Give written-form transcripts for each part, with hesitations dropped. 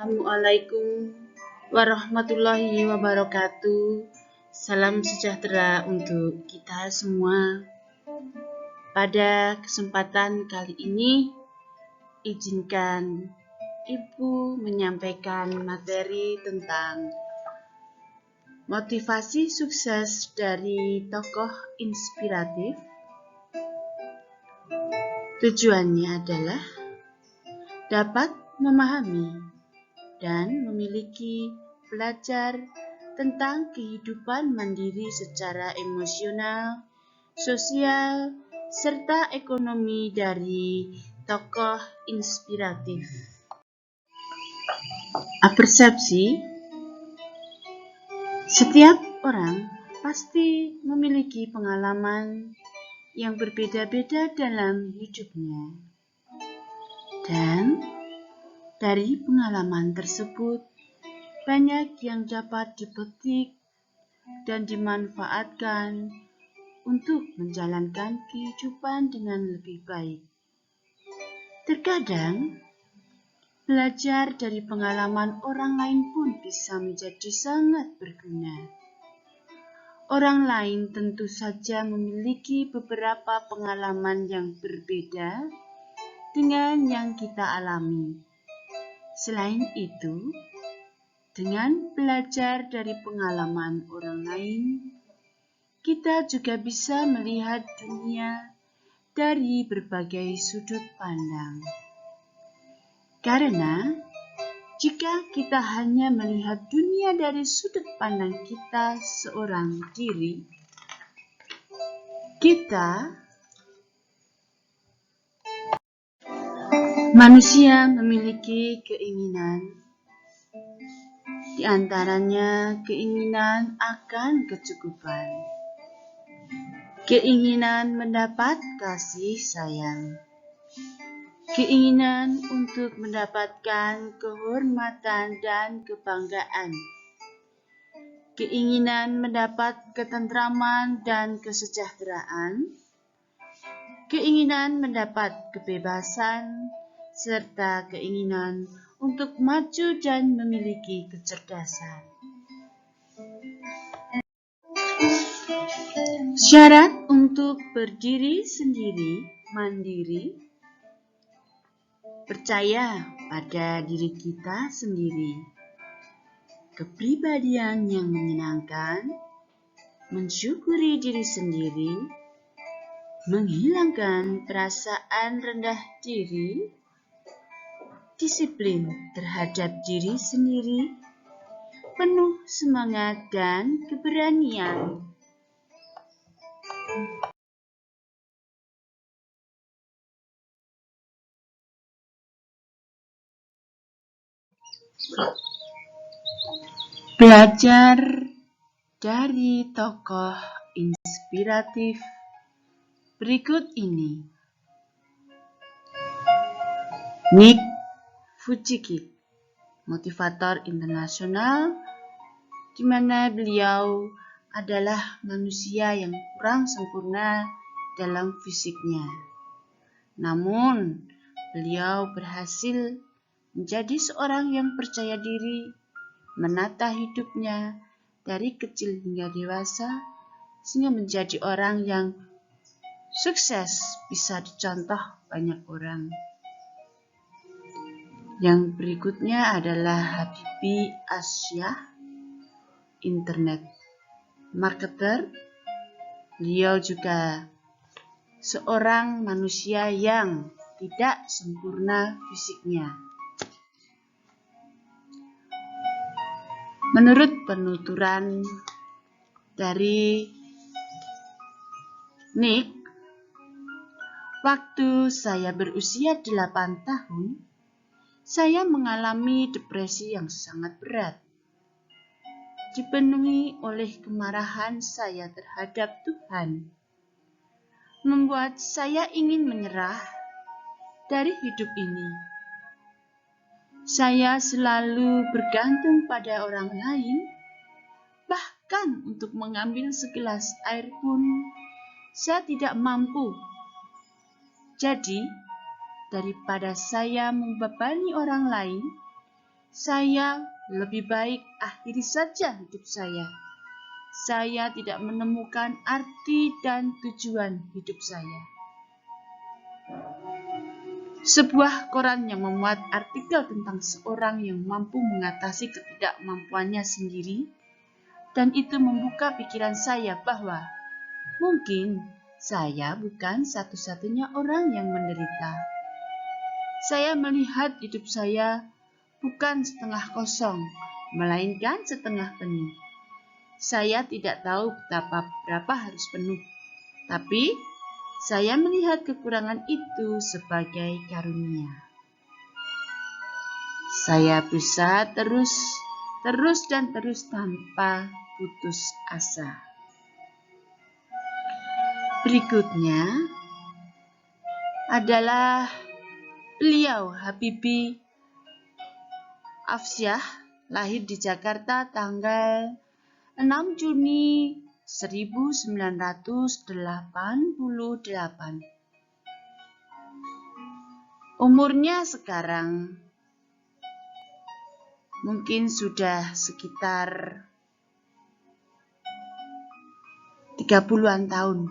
Assalamualaikum warahmatullahi wabarakatuh. Salam sejahtera untuk kita semua. Pada kesempatan kali ini, izinkan Ibu menyampaikan materi tentang motivasi sukses dari tokoh inspiratif. Tujuannya adalah dapat memahami dan memiliki belajar tentang kehidupan mandiri secara emosional, sosial, serta ekonomi dari tokoh inspiratif. Persepsi, setiap orang pasti memiliki pengalaman yang berbeda-beda dalam hidupnya. Dan dari pengalaman tersebut, banyak yang dapat dipetik dan dimanfaatkan untuk menjalankan kehidupan dengan lebih baik. Terkadang, belajar dari pengalaman orang lain pun bisa menjadi sangat berguna. Orang lain tentu saja memiliki beberapa pengalaman yang berbeda dengan yang kita alami. Selain itu, dengan belajar dari pengalaman orang lain, kita juga bisa melihat dunia dari berbagai sudut pandang. Karena jika kita hanya melihat dunia dari sudut pandang kita seorang diri, manusia memiliki keinginan, di antaranya keinginan akan kecukupan, keinginan mendapat kasih sayang, keinginan untuk mendapatkan kehormatan dan kebanggaan, keinginan mendapat ketentraman dan kesejahteraan, keinginan mendapat kebebasan, serta keinginan untuk maju dan memiliki kecerdasan. Syarat untuk berdiri sendiri, mandiri, percaya pada diri kita sendiri, kepribadian yang menyenangkan, mensyukuri diri sendiri, menghilangkan perasaan rendah diri, disiplin terhadap diri sendiri, penuh semangat dan keberanian. Belajar dari tokoh inspiratif berikut ini. Nick Vujicic, motivator internasional, di mana beliau adalah manusia yang kurang sempurna dalam fisiknya. Namun, beliau berhasil menjadi seorang yang percaya diri, menata hidupnya dari kecil hingga dewasa, sehingga menjadi orang yang sukses, bisa dicontoh banyak orang. Yang berikutnya adalah Habibie Asyah, internet marketer. Beliau juga seorang manusia yang tidak sempurna fisiknya. Menurut penuturan dari Nick, waktu saya berusia 8 tahun, saya mengalami depresi yang sangat berat, dipenuhi oleh kemarahan saya terhadap Tuhan, membuat saya ingin menyerah dari hidup ini. Saya selalu bergantung pada orang lain, bahkan untuk mengambil segelas air pun saya tidak mampu. Jadi, daripada saya membebani orang lain, Saya lebih baik akhiri saja hidup saya. Saya tidak menemukan arti dan tujuan hidup saya. Sebuah koran yang memuat artikel tentang seorang yang mampu mengatasi ketidakmampuannya sendiri, dan itu membuka pikiran saya bahwa mungkin saya bukan satu-satunya orang yang menderita. Saya melihat hidup saya bukan setengah kosong, melainkan setengah penuh. Saya tidak tahu betapa berapa harus penuh, tapi saya melihat kekurangan itu sebagai karunia. Saya berusaha terus tanpa putus asa. Berikutnya adalah beliau Habibie Afsyah, lahir di Jakarta tanggal 6 Juni 1988. Umurnya sekarang mungkin sudah sekitar 30-an tahun.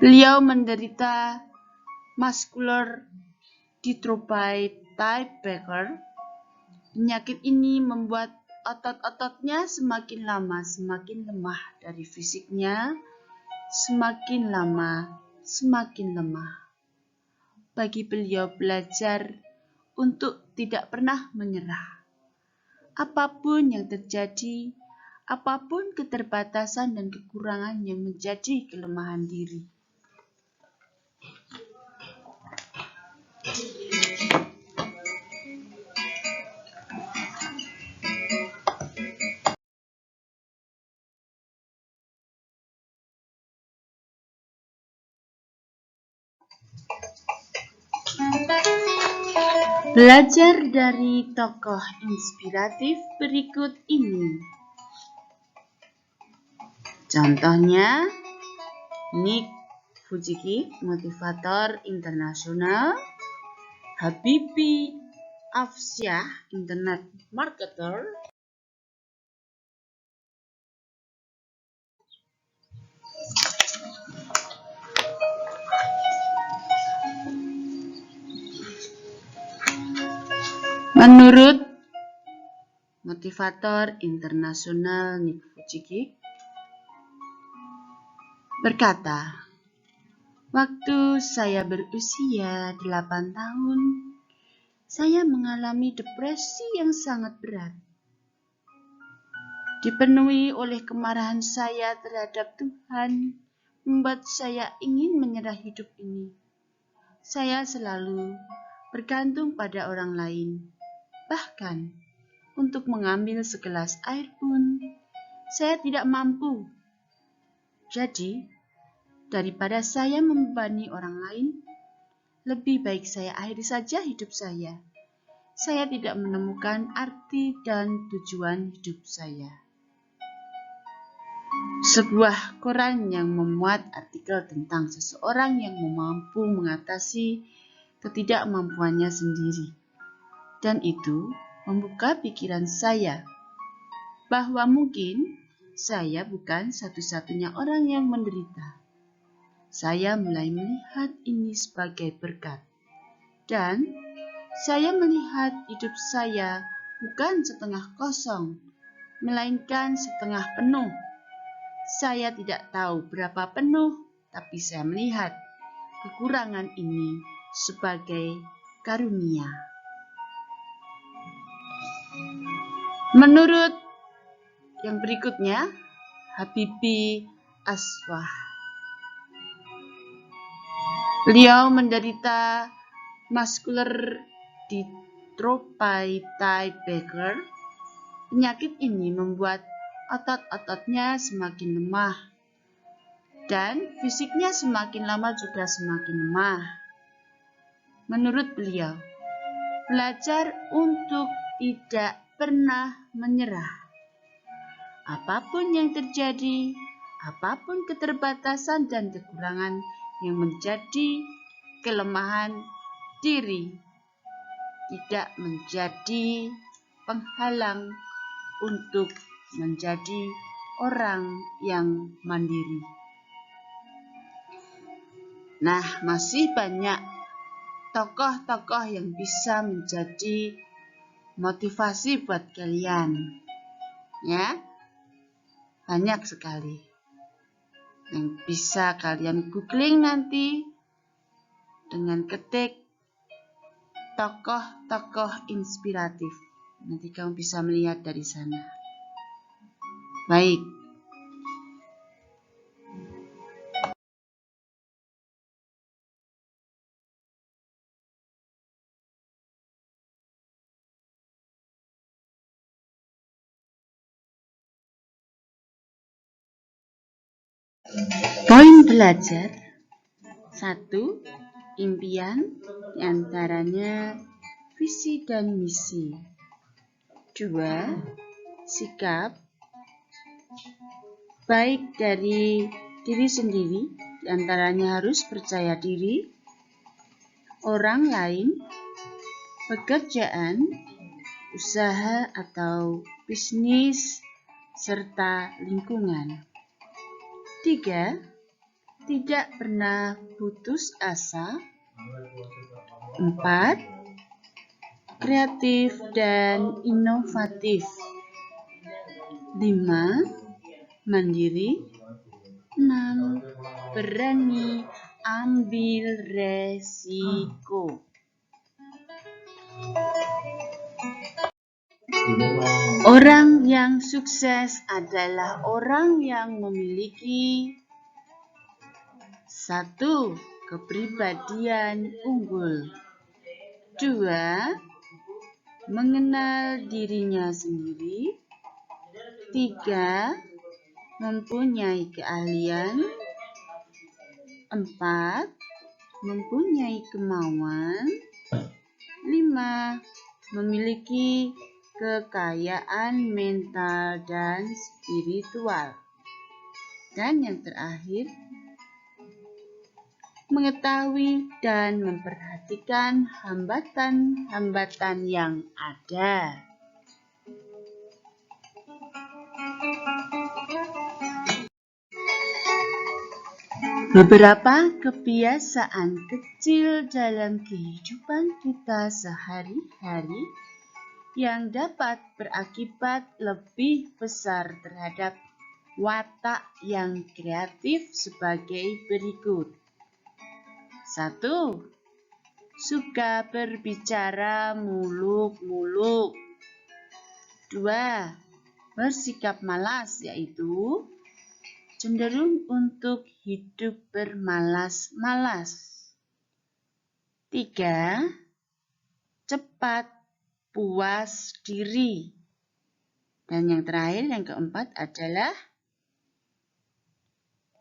Beliau menderita muscular dystrophy type Becker. Penyakit ini membuat otot-ototnya semakin lama semakin lemah dari fisiknya, semakin lama semakin lemah. Bagi beliau belajar untuk tidak pernah menyerah. Apapun yang terjadi, apapun keterbatasan dan kekurangan yang menjadi kelemahan diri. Belajar dari tokoh inspiratif berikut ini. Contohnya, Nick Vujicic, motivator internasional. Habibie Afsyah, internet marketer. Menurut motivator internasional Nick Vujicic berkata, waktu saya berusia 8 tahun, saya mengalami depresi yang sangat berat. Dipenuhi oleh kemarahan saya terhadap Tuhan, membuat saya ingin menyerah hidup ini. Saya selalu bergantung pada orang lain. Bahkan, untuk mengambil segelas air pun, saya tidak mampu. Jadi, daripada saya membebani orang lain, lebih baik saya akhiri saja hidup saya. Saya tidak menemukan arti dan tujuan hidup saya. Sebuah koran yang memuat artikel tentang seseorang yang mampu mengatasi ketidakmampuannya sendiri. Dan itu membuka pikiran saya bahwa mungkin saya bukan satu-satunya orang yang menderita. Saya mulai melihat ini sebagai berkat. Dan saya melihat hidup saya bukan setengah kosong, melainkan setengah penuh. Saya tidak tahu berapa penuh, tapi saya melihat kekurangan ini sebagai karunia. Menurut yang berikutnya, Habibie Afsyah. Beliau menderita muscular dystrophy type Becker. Penyakit ini membuat otot-ototnya semakin lemah dan fisiknya semakin lama juga semakin lemah. Menurut beliau, belajar untuk tidak pernah menyerah. Apapun yang terjadi, apapun keterbatasan dan kekurangan yang menjadi kelemahan diri. tidak menjadi penghalang untuk menjadi orang yang mandiri. Nah, masih banyak tokoh-tokoh yang bisa menjadi motivasi buat kalian. Ya, banyak sekali yang bisa kalian googling nanti dengan ketik tokoh-tokoh inspiratif. Nanti kamu bisa melihat dari sana. Baik. Poin belajar 1. Impian, diantaranya visi dan misi. 2. Sikap, baik dari diri sendiri, diantaranya harus percaya diri, orang lain, pekerjaan, usaha atau bisnis, serta lingkungan. 3. Tidak pernah putus asa. 4. Kreatif dan inovatif. 5. Mandiri. 6. Berani ambil resiko. Orang yang sukses adalah orang yang memiliki 1. Kepribadian unggul. 2. Mengenal dirinya sendiri. 3. Mempunyai keahlian. 4. Mempunyai kemauan. 5. Memiliki kekayaan mental dan spiritual. Dan yang terakhir, mengetahui dan memperhatikan hambatan-hambatan yang ada. Beberapa kebiasaan kecil dalam kehidupan kita sehari-hari yang dapat berakibat lebih besar terhadap watak yang kreatif sebagai berikut. 1. Suka berbicara muluk-muluk. 2. Bersikap malas, yaitu cenderung untuk hidup bermalas-malas. 3. Cepat puas diri. Dan yang terakhir, yang keempat adalah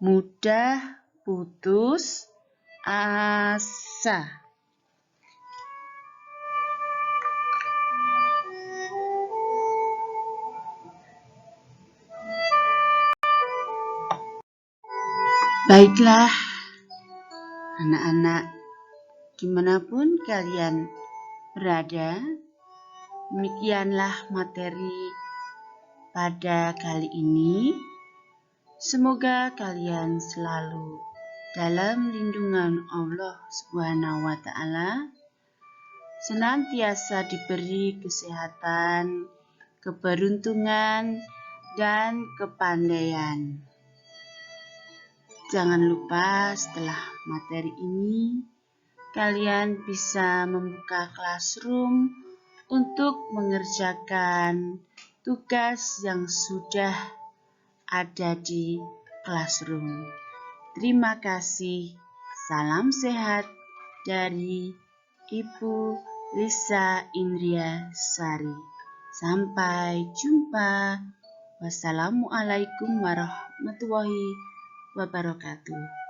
mudah putus asa. Baiklah, anak-anak, dimanapun kalian berada, demikianlah materi pada kali ini. Semoga kalian selalu dalam lindungan Allah Subhanahu wa Ta'ala, senantiasa diberi kesehatan, keberuntungan, dan kepandaian. Jangan lupa setelah materi ini, kalian bisa membuka classroom untuk mengerjakan tugas yang sudah ada di classroom. Terima kasih. Salam sehat dari Ibu Lisa Indria Sari. Sampai jumpa. Wassalamualaikum warahmatullahi wabarakatuh.